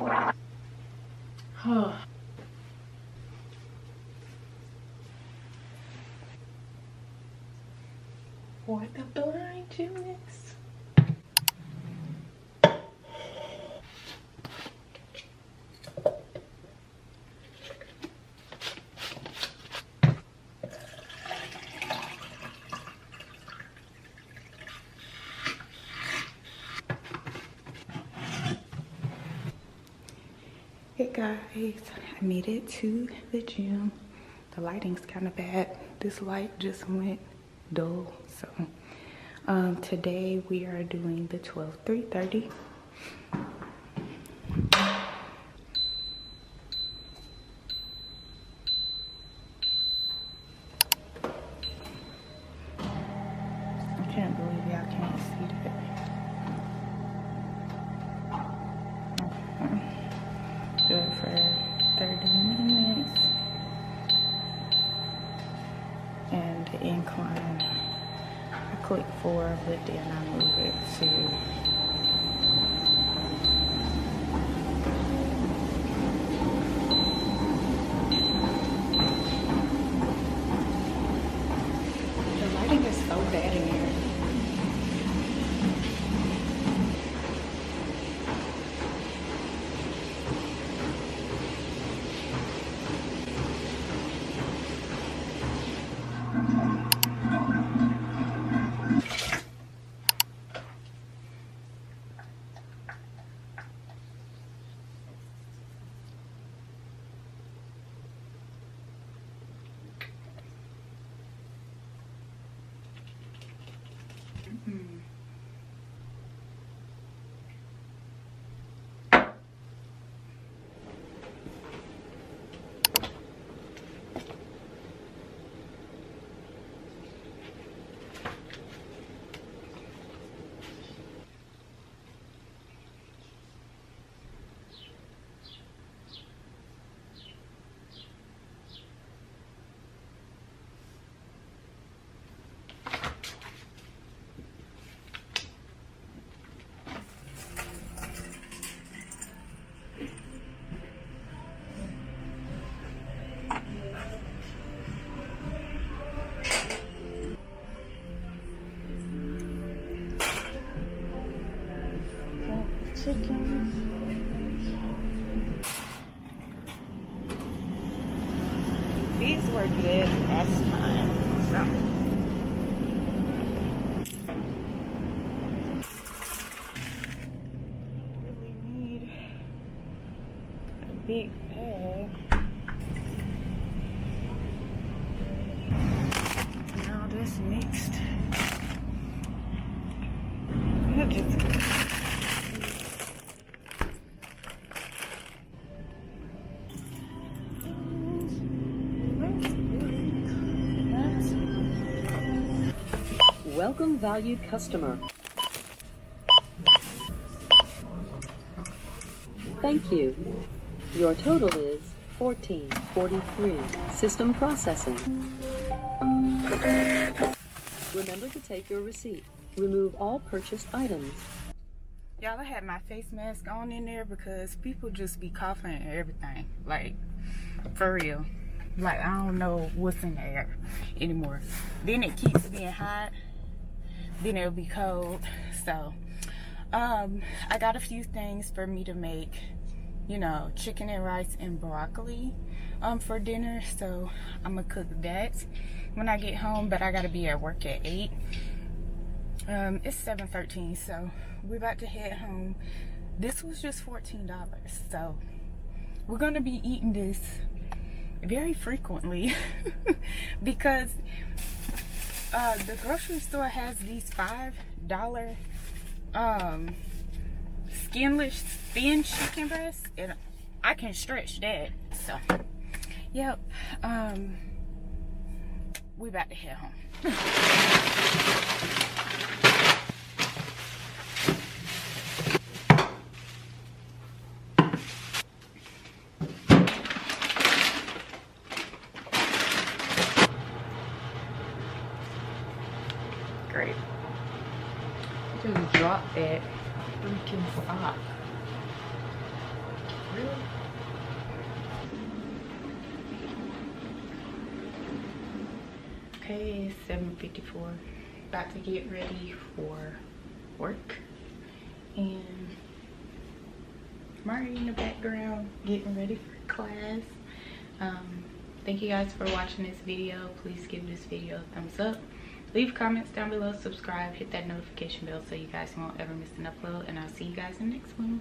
Huh. What the blind gymnast? Hey guys, I made it to the gym. The lighting's kind of bad. This light just went dull. So today we are doing the 12-3-30. I can't believe y'all can't see that. Okay. Do it for 30 minutes. And the incline, I click 4, but then I move it to the lighting is so bad in here. Chicken. These were good last time, so. Really need a big bag. Now this mixed. I'll just Welcome, valued customer. Thank you. Your total is $14.43. System processing. Remember to take your receipt. Remove all purchased items. Y'all, I had my face mask on in there because people just be coughing and everything. Like, for real. Like, I don't know what's in the air anymore. Then it keeps being hot. Then it'll be cold. So I got a few things for me to make, you know, chicken and rice and broccoli for dinner. So I'm gonna cook that when I get home, but I gotta be at work at 8. It's 7:13, so we're about to head home. This was just $14, so we're gonna be eating this very frequently because the grocery store has these $5 skinless thin chicken breasts, and I can stretch that. So yep, we about to head home. Great. Just drop that freaking sock. 7:54. About to get ready for work. And Mari in the background getting ready for class. Thank you guys for watching this video. Please give this video a thumbs up. Leave comments down below, subscribe, hit that notification bell so you guys won't ever miss an upload. And I'll see you guys in the next one.